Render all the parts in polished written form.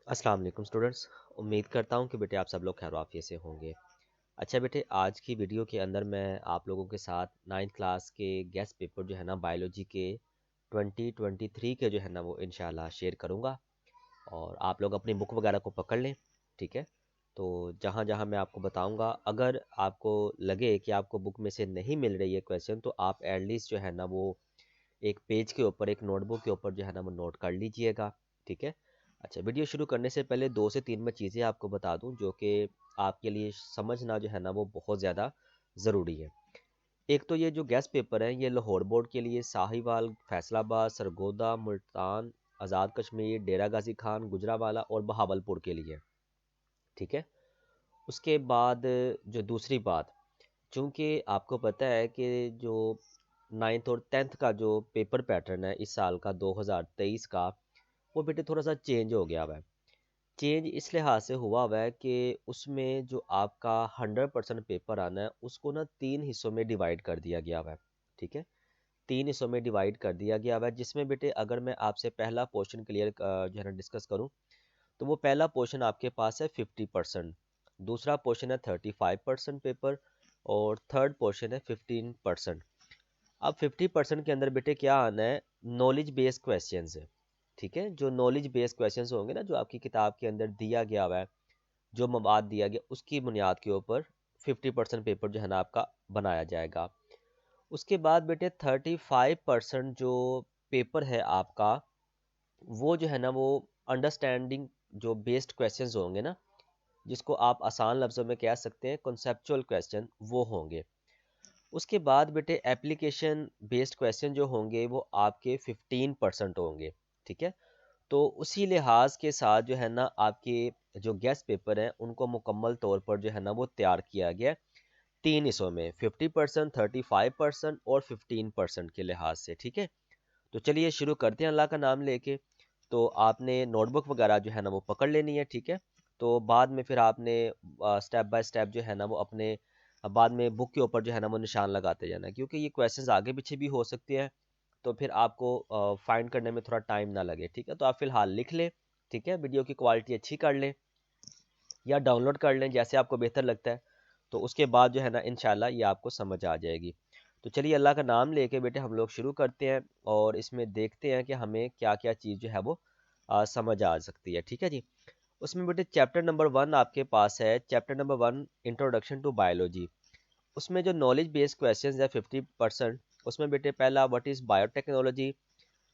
अस्सलाम वालेकुम स्टूडेंट्स। उम्मीद करता हूँ कि बेटे आप सब लोग खैर आफियत से होंगे। अच्छा बेटे, आज की वीडियो के अंदर मैं आप लोगों के साथ नाइन्थ क्लास के गेस्ट पेपर जो है ना बायोलॉजी के 2023 के जो है ना वो इंशाल्लाह शेयर करूँगा। और आप लोग अपनी बुक वगैरह को पकड़ लें, ठीक है। तो जहाँ जहाँ मैं आपको बताऊँगा, अगर आपको लगे कि आपको बुक में से नहीं मिल रही है क्वेश्चन, तो आप एटलीस्ट जो है ना वो एक पेज के ऊपर, एक नोटबुक के ऊपर जो है ना वो नोट कर लीजिएगा, ठीक है। अच्छा, वीडियो शुरू करने से पहले दो से तीन मैं चीज़ें आपको बता दूं जो कि आपके लिए समझना जो है ना वो बहुत ज़्यादा ज़रूरी है। एक तो ये जो गैस पेपर है, ये लाहौर बोर्ड के लिए साहिवाल, फैसलाबाद, सरगोदा, मुल्तान, आज़ाद कश्मीर, डेरा गाजी खान, गुजरावाला और बहावलपुर के लिए, ठीक है। उसके बाद जो दूसरी बात, चूँकि आपको पता है कि जो नाइन्थ और टेंथ का जो पेपर पैटर्न है इस साल का 2023 का, वो बेटे थोड़ा सा चेंज हो गया हुआ है। चेंज इस लिहाज से हुआ हुआ है कि उसमें जो आपका 100% पेपर आना है उसको ना तीन हिस्सों में डिवाइड कर दिया गया हुआ है, ठीक है। तीन हिस्सों में डिवाइड कर दिया गया हुआ है, जिसमें बेटे अगर मैं आपसे पहला पोर्शन क्लियर जो है ना डिस्कस करूं, तो वो पहला पोर्शन आपके पास है 50%, दूसरा पोर्शन है 35% पेपर, और थर्ड पोर्शन है 15%। अब 50% के अंदर बेटे क्या आना है, नॉलेज बेस्ड क्वेश्चन है, ठीक है। जो नॉलेज बेस्ड क्वेश्चंस होंगे ना, जो आपकी किताब के अंदर दिया गया हुआ है, जो मवाद दिया गया उसकी बुनियाद के ऊपर 50% पेपर जो है ना आपका बनाया जाएगा। उसके बाद बेटे 35% जो पेपर है आपका, वो जो है ना वो अंडरस्टैंडिंग जो बेस्ड क्वेश्चंस होंगे ना, जिसको आप आसान लफ्ज़ों में कह सकते हैं कॉन्सेप्चुअल क्वेश्चन, वो होंगे। उसके बाद बेटे एप्लीकेशन बेस्ड क्वेश्चन जो होंगे वो आपके 15% होंगे, ठीक है। तो उसी लिहाज के साथ जो है ना आपके जो गेस्ट पेपर हैं उनको मुकम्मल तौर पर जो है ना वो तैयार किया गया है तीन हिस्सों में, 50%, 35% और 15% के लिहाज से, ठीक है। तो चलिए शुरू करते हैं अल्लाह का नाम लेके। तो आपने नोटबुक वगैरह जो है ना वो पकड़ लेनी है, ठीक है। तो बाद में फिर आपने स्टेप बाय स्टेप जो है ना वो अपने बाद में बुक के ऊपर जो है ना वो निशान लगाते जाना है, क्योंकि ये क्वेश्चंस आगे पीछे भी हो सकते हैं। तो फिर आपको फाइंड करने में थोड़ा टाइम ना लगे, ठीक है। तो आप फिलहाल लिख लें, ठीक है। वीडियो की क्वालिटी अच्छी कर लें या डाउनलोड कर लें, जैसे आपको बेहतर लगता है। तो उसके बाद जो है ना इंशाल्लाह ये आपको समझ आ जाएगी। तो चलिए अल्लाह का नाम लेके बेटे हम लोग शुरू करते हैं, और इसमें देखते हैं कि हमें क्या क्या चीज़ जो है वो समझ आ सकती है, ठीक है जी। उसमें बेटे चैप्टर नंबर 1 आपके पास है, chapter number 1 introduction to biology. उसमें जो नॉलेज बेस्ड क्वेश्चंस है 50%, उसमें बेटे पहला, what is biotechnology,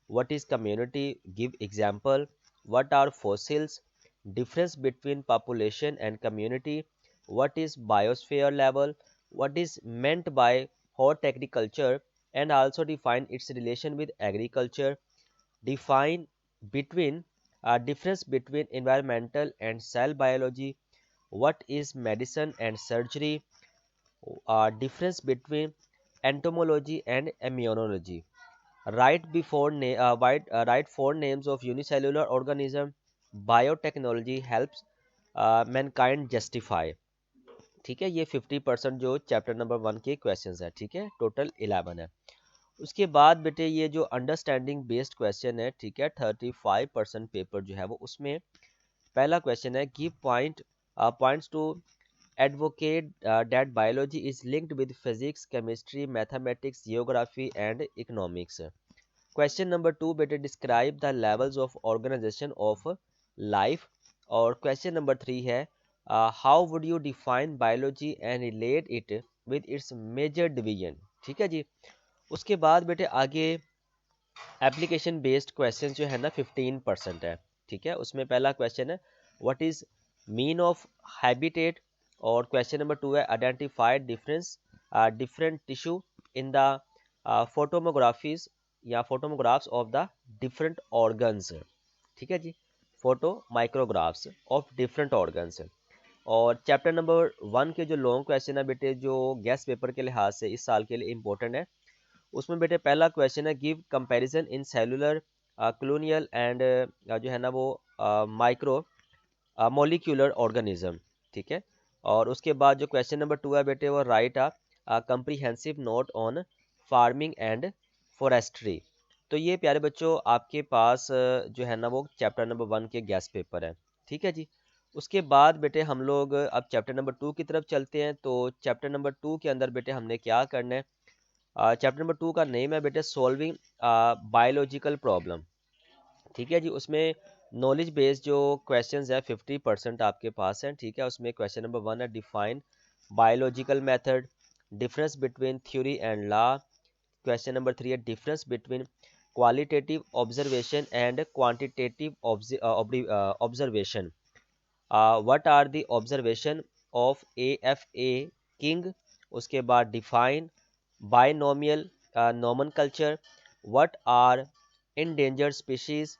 what is community, give example, what are fossils, difference between population and community, what is biosphere level, what is meant by hot agriculture, and also define its relation with agriculture, define between difference between environmental and cell biology, what is medicine and surgery, difference between entomology and immunology. Write four names of unicellular organism. Biotechnology helps mankind justify. ठीक है, ये 50% जो chapter number 1 के questions है, ठीक है। Total 11 है। उसके बाद बेटे ये जो अंडरस्टैंडिंग बेस्ड क्वेश्चन है, ठीक है, 35% पेपर जो है वो, उसमें पहला क्वेश्चन है, give points to advocate that biology is linked with physics, chemistry, mathematics, geography and economics. Question number 2 बेटे, describe the levels of organization of life. और क्वेश्चन नंबर 3 है, how would you define biology and relate it with its major division, ठीक है जी। उसके बाद बेटे आगे application based question जो है ना 15% है, ठीक है। उसमें पहला क्वेश्चन है, what is mean of habitat. और क्वेश्चन नंबर 2 है, identify difference different tissue in the photomographies या photomographs of the different organs, ठीक है जी। Photo micrographs of different organs. और चैप्टर नंबर 1 के जो लॉन्ग क्वेश्चन है बेटे, जो गेस्ट पेपर के लिहाज से इस साल के लिए इंपॉर्टेंट है, उसमें बेटे पहला क्वेश्चन है, give comparison in cellular colonial and जो है ना वो माइक्रो मॉलिक्यूलर ऑर्गेनिज्म, ठीक है। और उसके बाद जो क्वेश्चन नंबर 2 है बेटे, वो right a comprehensive note on farming and forestry. तो ये प्यारे बच्चों आपके पास जो है ना वो चैप्टर नंबर 1 के गैस पेपर है, ठीक है जी। उसके बाद बेटे हम लोग अब चैप्टर नंबर 2 की तरफ चलते हैं। तो चैप्टर नंबर 2 के अंदर बेटे हमने क्या करना है, चैप्टर नंबर 2 का नेम है बेटे सॉल्विंग बायोलॉजिकल प्रॉब्लम। ठीक है जी। उसमें नॉलेज बेस्ड जो क्वेश्चंस है 50% आपके पास हैं। ठीक है। उसमें क्वेश्चन नंबर 1 है define biological method, difference between theory and law. Question number 3 है difference between qualitative observation and quantitative observation. What are the observation of AFA king. उसके बाद define binomial nomenclature, what are endangered species,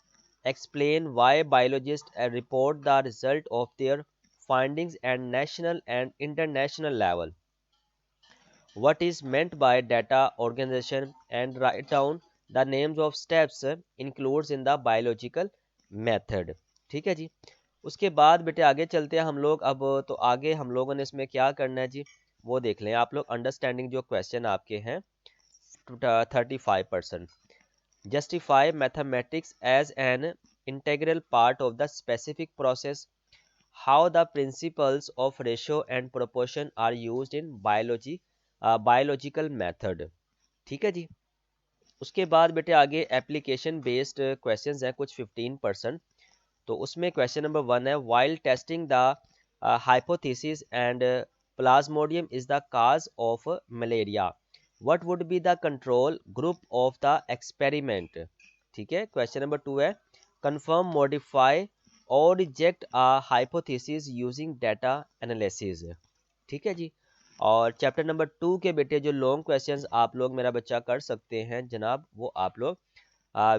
explain why biologists report the result of their findings at national and international level, what is meant by data organization, and write down the names of steps includes in the biological method। ठीक है जी। उसके बाद बेटे आगे चलते हैं हम लोग। अब तो आगे हम लोगों ने इसमें क्या करना है जी, वो देख लें आप लोग। अंडरस्टैंडिंग जो क्वेश्चन आपके हैं 35%। Justify mathematics as an integral part of the specific process. How the principles of ratio and proportion are used in biological method। ठीक है जी। उसके बाद बेटे आगे एप्लीकेशन बेस्ड क्वेश्चंस हैं कुछ 15%। तो उसमें क्वेश्चन नंबर 1 है while testing the hypothesis and plasmodium is the cause of malaria, what would be the control group of the experiment। ठीक है। क्वेश्चन नंबर 2 है confirm, modify or reject a hypothesis using data analysis। ठीक है जी। और chapter number 2 के बेटे जो long questions आप लोग मेरा बच्चा कर सकते हैं जनाब, वो आप लोग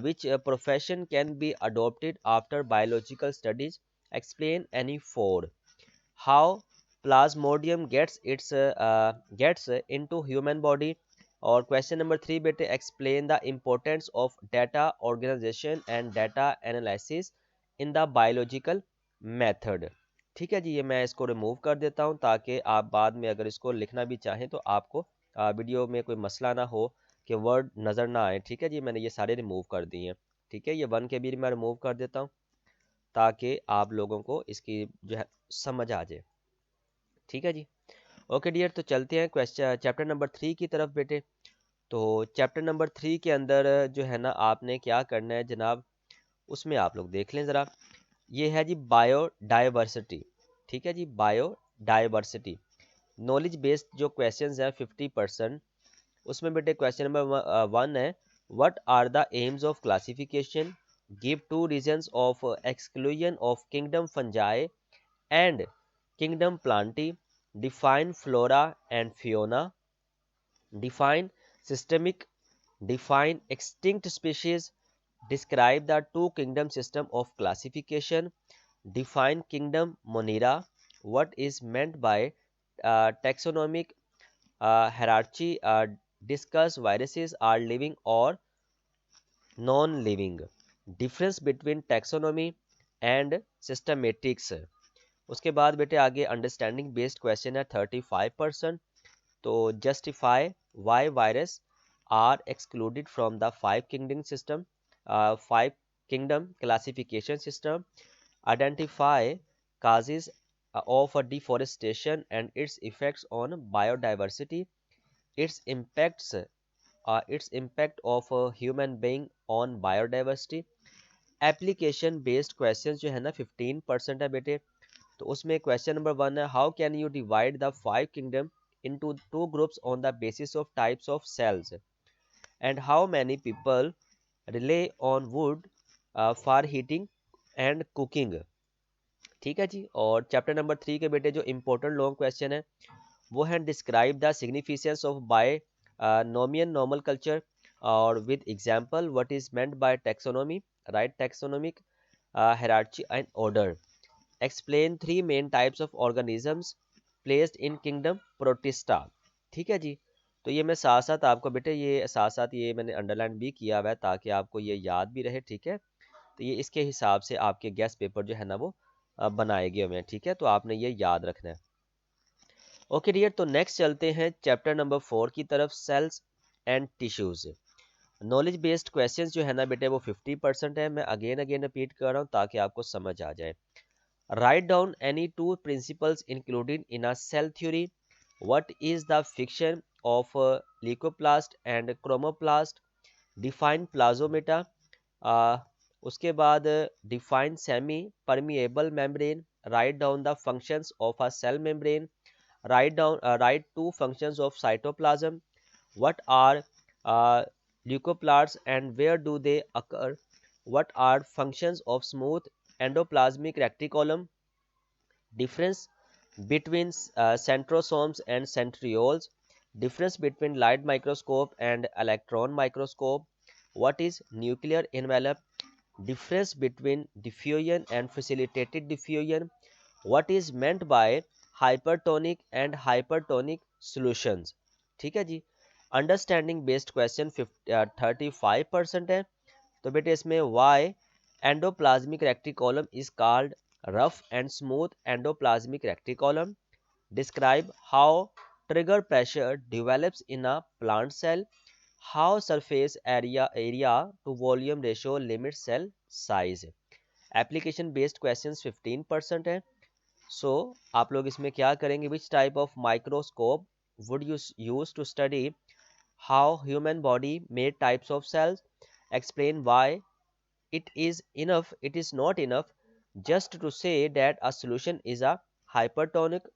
which profession can be adopted after biological studies, explain any four, how plasmodium gets into human body। और क्वेश्चन नंबर 3 बेटे explain the importance of data organization and data analysis in the biological method. ठीक है जी। ये मैं इसको remove कर देता हूँ ताकि आप बाद में अगर इसको लिखना भी चाहें तो आपको वीडियो में कोई मसला ना हो कि वर्ड नज़र ना आए। ठीक है जी। मैंने ये सारे रिमूव कर दिए हैं। ठीक है। ये 1 के भी मैं रिमूव कर देता हूँ ताकि आप लोगों को इसकी जो है समझ आ जाए। ठीक है जी। ओके डियर, तो चलते हैं क्वेश्चन चैप्टर नंबर 3 की तरफ बेटे। तो चैप्टर नंबर 3 के अंदर जो है ना आपने क्या करना है जनाब, उसमें आप लोग देख लें ज़रा। ये है जी बायोडाइवर्सिटी। ठीक है जी। बायोडाइवर्सिटी नॉलेज बेस्ड जो क्वेश्चंस हैं 50%। उसमें बेटे क्वेश्चन नंबर 1 है what are the aims of classification, give 2 reasons of exclusion of kingdom fungi and kingdom plantae, define flora and fauna, define systemic, define extinct species, describe the two kingdom system of classification, define kingdom monera, what is meant by taxonomic hierarchy, discuss viruses are living or non-living, difference between taxonomy and systematics। उसके बाद बेटे आगे understanding based question है 35%। तो justify why virus are excluded from the 5 kingdom system, 5 kingdom classification system, identify causes of deforestation and its effects on biodiversity, its impact of a human being on biodiversity। Application based question जो है ना 15% है बेटे। तो उसमें question number 1 है how can you divide the 5 kingdom into 2 groups on the basis of types of cells, and how many people rely on wood for heating and cooking। ठीक है जी। और चैप्टर नंबर 3 के बेटे जो इंपॉर्टेंट लॉन्ग क्वेश्चन है वो है describe the significance of binomial nomenclature, और with example what is meant by taxonomy, write taxonomic hierarchy and order, explain 3 main types of organisms placed in kingdom protista. ठीक है जी। तो ये मैं साथ साथ आपको बेटे ये साथ साथ ये मैंने अंडरलाइन भी किया हुआ है ताकि आपको ये याद भी रहे। ठीक है। तो ये इसके हिसाब से आपके गेस्ट पेपर जो है ना वो बनाए गए हुए हैं। ठीक है। तो आपने ये याद रखना है। ओके डियर, तो नेक्स्ट चलते हैं चैप्टर नंबर 4 की तरफ, cells and tissues. Knowledge based questions जो है ना बेटे वो 50% है। मैं अगेन अगेन रिपीट कर रहा हूँ ताकि आपको समझ आ जाए। Write down any two principles included in a cell theory. What is the fiction of leucoplast and chromoplast? Define plasmata. uh, उसके बाद define semi permeable membrane. Write down the functions of a cell membrane. Write two functions of cytoplasm. What are uh, leucoplasts and where do they occur? What are functions of smooth endoplasmic reticulum? Difference between centrosomes and centrioles, difference between light microscope and electron microscope, what is nuclear envelope, difference between diffusion and facilitated diffusion, what is meant by hypertonic and hypertonic solutions। ठीक है जी। Understanding based question 35% है। तो बेटे इसमें why endoplasmic reticulum is called rough and smooth endoplasmic reticulum. Describe how trigger pressure develops in a plant cell, how surface area to volume ratio limits cell size। Application based questions 15% है। So आप लोग इसमें क्या करेंगे, which type of microscope would you use to study how human body made types of cells, explain why it is not enough just to say that a solution is a hypertonic.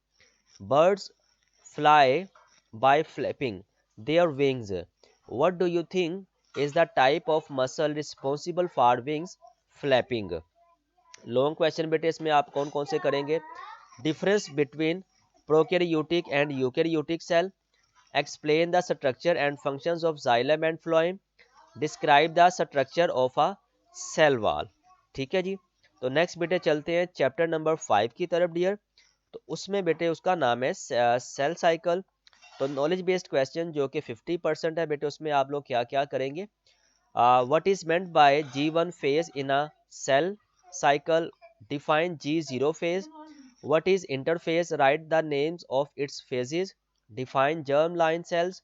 Birds fly by flapping their wings. What do you think is the type of muscle responsible for wings flapping? Long question बेटे इसमें आप कौन कौन से करेंगे, difference between prokaryotic and eukaryotic cell, explain the structure and functions of xylem and phloem, describe the structure of a cell wall. ठीक है जी। तो नेक्स्ट बेटे चलते हैं चैप्टर नंबर 5 की तरफ डियर। तो उसमें बेटे उसका नाम है सेल साइकिल। तो नॉलेज बेस्ड क्वेश्चन जो कि 50% है बेटे, उसमें आप लोग क्या क्या करेंगे, what is meant bye G1 phase in a cell cycle, define G0 phase, what is interphase, write the names of its phases, define germline cells,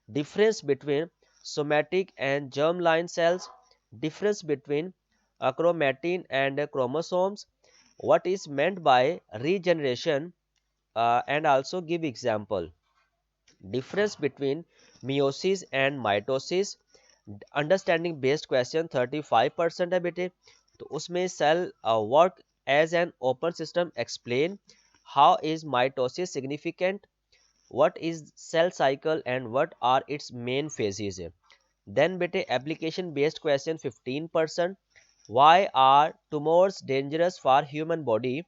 difference between somatic and germline cells, difference between chromatin and chromosomes, what is meant by regeneration, and also give example, difference between meiosis and mitosis। Understanding based question 35% है बेटे। तो उसमें cell work as an open system, explain how is mitosis significant, what is cell cycle and what are its main phases. Then बेटे application based question 15%, why are tumours dangerous for human body,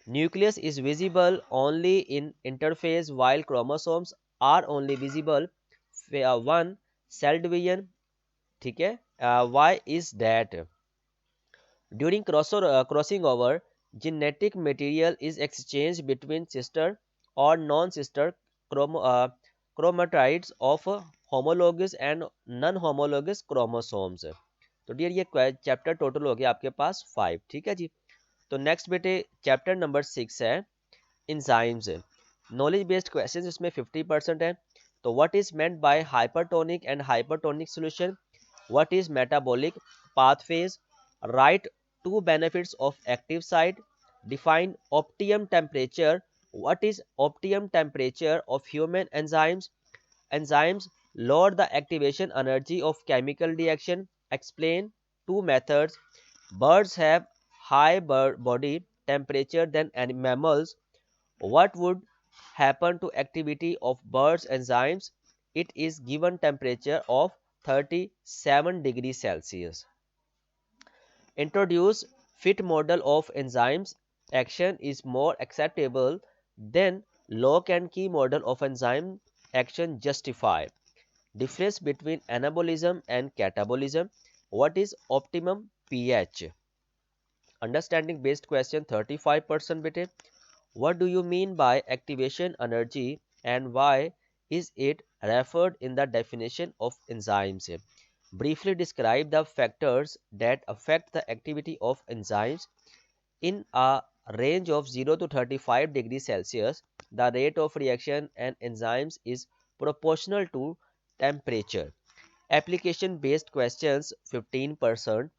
nucleus is visible only in interphase while chromosomes are only visible one cell division। ठीक है, why is that, during crossing over genetic material is exchanged between sister or non-sister chromatides of homologous and non-homologous chromosomes। तो dear ये chapter total हो गया आपके पास 5। ठीक है जी। तो नेक्स्ट बेटे चैप्टर नंबर 6 है इंजाइम्स। नॉलेज बेस्ड क्वेश्चन इसमें 50% है। तो what is meant by hypertonic and hypertonic solution, what is metabolic pathways, write two benefits of active site, define optimum temperature, what is optimum temperature of human enzymes, enzymes lower the activation energy of chemical reaction, explain two methods, birds have high body temperature than mammals, what would happen to activity of birds enzymes, it is given temperature of 37 degrees Celsius। Introduce fit model of enzymes, action is more acceptable than lock and key model of enzyme action justify, difference between anabolism and catabolism, what is optimum pH। Understanding based question 35% बेटे, what do you mean by activation energy and why is it referred in the definition of enzymes? Briefly describe the factors that affect the activity of enzymes in a range of 0 to 35 degrees Celsius. The rate of reaction and enzymes is proportional to temperature। Application based questions 15%,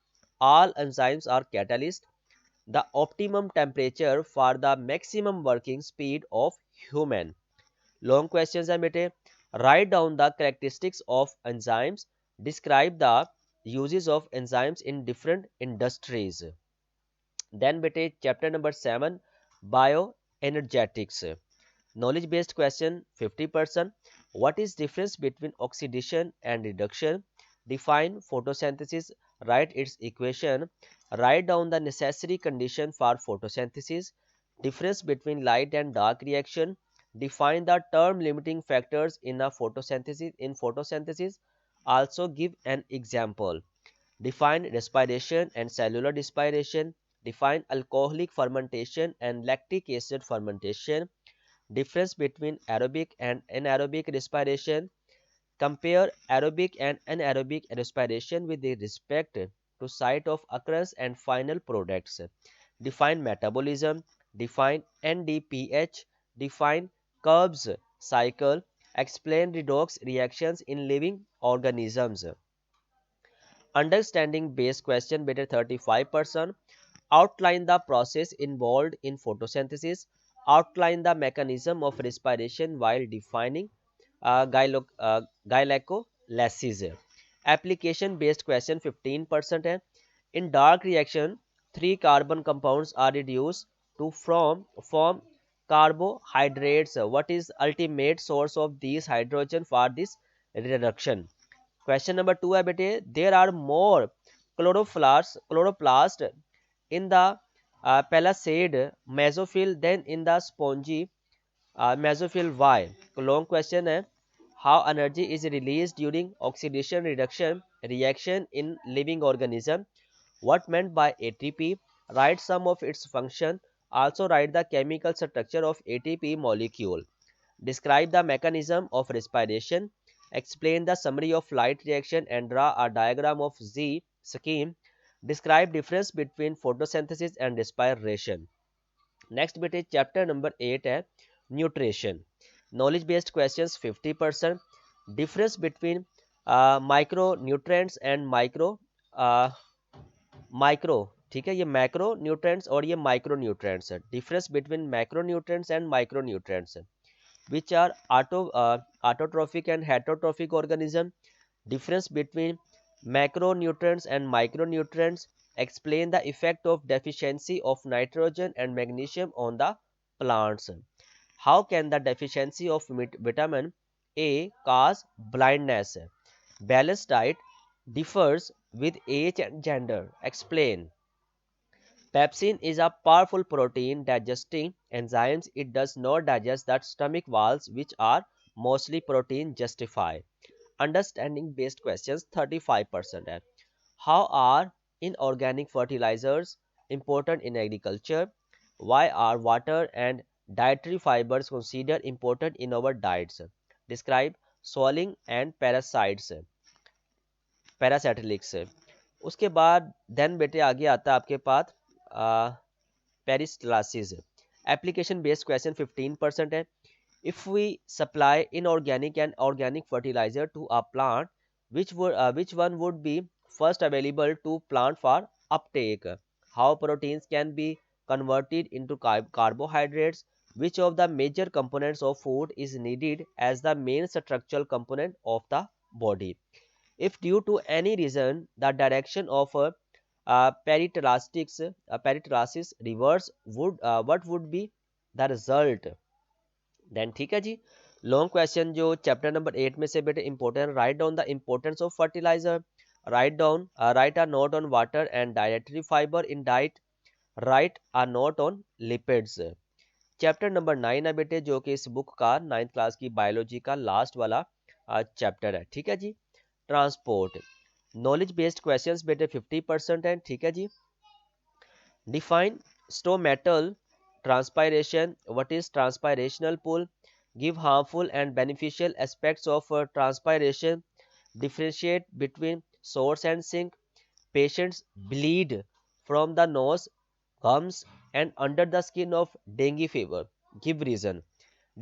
all enzymes are catalysts, the optimum temperature for the maximum working speed of human. Long questions है बेटे. Write down the characteristics of enzymes. Describe the uses of enzymes in different industries. Then बेटे chapter number 7, bioenergetics. Knowledge based question 50%. What is difference between oxidation and reduction? Define photosynthesis. Write its equation. Write down the necessary condition for photosynthesis. Difference between light and dark reaction. Define the term limiting factors in a photosynthesis. Also give an example. Define respiration and cellular respiration. Define alcoholic fermentation and lactic acid fermentation. Difference between aerobic and anaerobic respiration. Compare aerobic and anaerobic respiration with respect to site of occurrence and final products. Define metabolism. Define NDPH. Define Krebs cycle. Explain redox reactions in living organisms. Understanding based question better 35%. Outline the process involved in photosynthesis. Outline the mechanism of respiration while defining glycolysis. Application based question 15% है. In dark reaction, three carbon compounds are reduced to form carbohydrates. What is ultimate source of these hydrogen for this reduction? Question number 2 है बेटे. There are more chloroplast in the palisade mesophyll than in the spongy mesophyll. Why? Long question है. How energy is released during oxidation reduction reaction in living organism? What meant by ATP? Write some of its function. Also write the chemical structure of ATP molecule. Describe the mechanism of respiration. Explain the summary of light reaction and draw a diagram of Z scheme. Describe difference between photosynthesis and respiration. Next bit is chapter number 8 है nutrition. Knowledge based questions 50%. Difference between micronutrients and micro, ठीक है, ये macro nutrients और ये micro nutrients है. Difference between macro nutrients and micro nutrients, which are autotrophic and heterotrophic organism. Difference between macronutrients and micronutrients. Explain the effect of deficiency of nitrogen and magnesium on the plants. How can the deficiency of vitamin A cause blindness? Balanced diet differs with age and gender. Explain. Pepsin is a powerful protein digesting enzymes. It does not digest the stomach walls, which are mostly protein justify. Understanding based questions 35% है. How are inorganic fertilizers important in agriculture? Why are water and dietary fibers considered important in our diets? Describe swelling and parasitilics. उसके बाद then बेटे आगे आता है आपके पास peristalsis. Application based question 15% है. If we supply inorganic and organic fertilizer to a plant, which one would be first available to plant for uptake? How proteins can be converted into carbohydrates? Which of the major components of food is needed as the main structural component of the body? If due to any reason the direction of peritalasis reverse, what would be the result? Then ठीक है जी. Long question जो chapter number 8 में से बेटे important. Write down the importance of fertiliser. Write a note on water and dietary fibre in diet. Write a note on lipids. Chapter number 9 है बेटे जो कि इस बुक का 9th क्लास की बायोलॉजी का लास्ट वाला चैप्टर है. ठीक है जी. ट्रांसपोर्ट. नॉलेज बेस्ड क्वेश्चंस बेटे 50% है. ठीक है जी. Define stomatal transpiration. What is transpirational pool? Give harmful and beneficial aspects of transpiration. Differentiate between source and sink. Patients bleed from the nose, gums and under the skin of dengue fever. Give reason.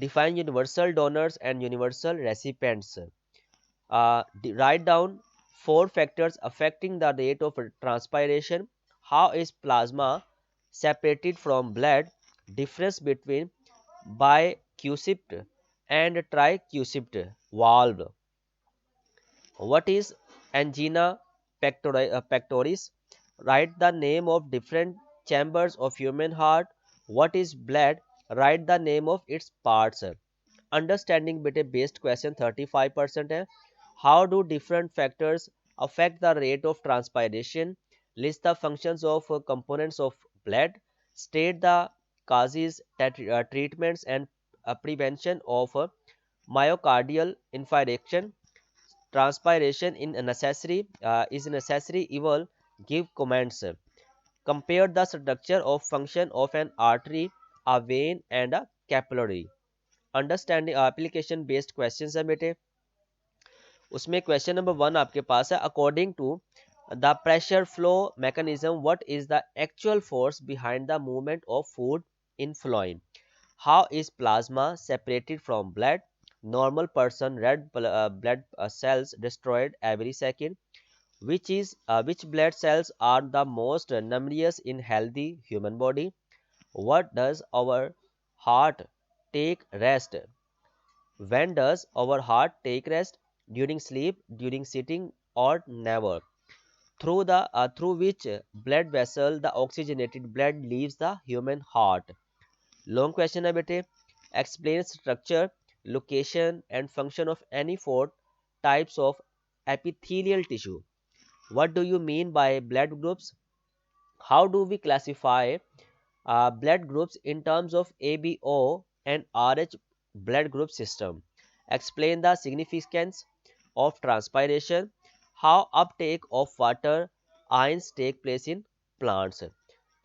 Define universal donors and universal recipients. Write down 4 factors affecting the rate of transpiration. How is plasma separated from blood. Difference between bicuspid and tricuspid valve. What is angina pectoris? Write the name of different chambers of human heart. What is blood? Write the name of its parts. Understanding बेटे based question 35% है. How do different factors affect the rate of transpiration? List the functions of components of blood. State the causes, treatments and prevention of myocardial infarction. Transpiration in necessary is necessary evil. Give comments. Compare the structure of function of an artery, a vein and a capillary. Understanding application based question है बेटे. उसमें question number 1 आपके पास है. According to the pressure flow mechanism what is the actual force behind the movement of food in phloem? How is plasma separated from blood? Normal person red blood cells destroyed every second. Which blood cells are the most numerous in healthy human body? What does our heart take rest? When does our heart take rest? During sleep, during sitting, or never? Through which blood vessel the oxygenated blood leaves the human heart? Long question है बेटे. Explain structure, location and function of any four types of epithelial tissue. What do you mean by blood groups? How do we classify blood groups in terms of ABO and RH blood group system? Explain the significance of transpiration. How uptake of water ions take place in plants.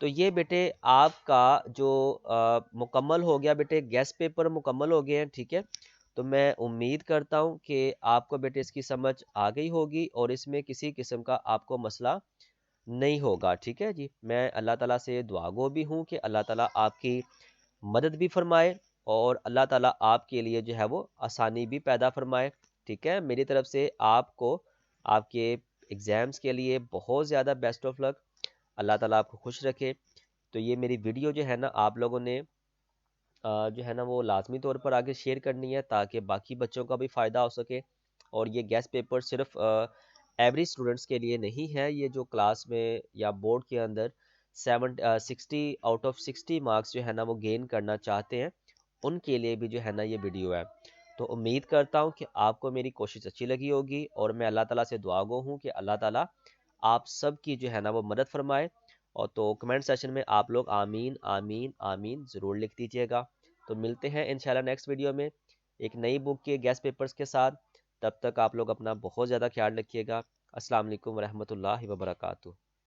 तो ये बेटे आपका जो मुकम्मल हो गया बेटे, guest paper मुकम्मल हो गए हैं. ठीक है, तो मैं उम्मीद करता हूँ कि आपको बेटे इसकी समझ आ गई होगी और इसमें किसी किस्म का आपको मसला नहीं होगा. ठीक है जी, मैं अल्लाह ताला से दुआगो भी हूँ कि अल्लाह ताला आपकी मदद भी फरमाए और अल्लाह ताला आपके लिए जो है वो आसानी भी पैदा फरमाए. ठीक है, मेरी तरफ से आपको आपके एग्ज़ाम्स के लिए बहुत ज़्यादा बेस्ट ऑफ लक. अल्लाह ताला आपको खुश रखे. तो ये मेरी वीडियो जो है ना आप लोगों ने जो है ना वो लाजमी तौर पर आगे शेयर करनी है ताकि बाकी बच्चों का भी फ़ायदा हो सके. और ये गेस्ट पेपर सिर्फ एवरी स्टूडेंट्स के लिए नहीं है. ये जो क्लास में या बोर्ड के अंदर 60 आउट ऑफ 60 मार्क्स जो है ना वो गेन करना चाहते हैं, उनके लिए भी जो है ना ये वीडियो है. तो उम्मीद करता हूँ कि आपको मेरी कोशिश अच्छी लगी होगी और मैं अल्लाह ताला से दुआ गो हूँ कि अल्लाह ताला आप सब की जो है ना वो मदद फरमाए. और तो कमेंट सेशन में आप लोग आमीन आमीन आमीन ज़रूर लिख दीजिएगा. तो मिलते हैं इंशाल्लाह नेक्स्ट वीडियो में एक नई बुक के गेस्ट पेपर्स के साथ. तब तक आप लोग अपना बहुत ज़्यादा ख्याल रखिएगा. अस्सलाम वालेकुम रहमतुल्लाहि व बरकातुहू.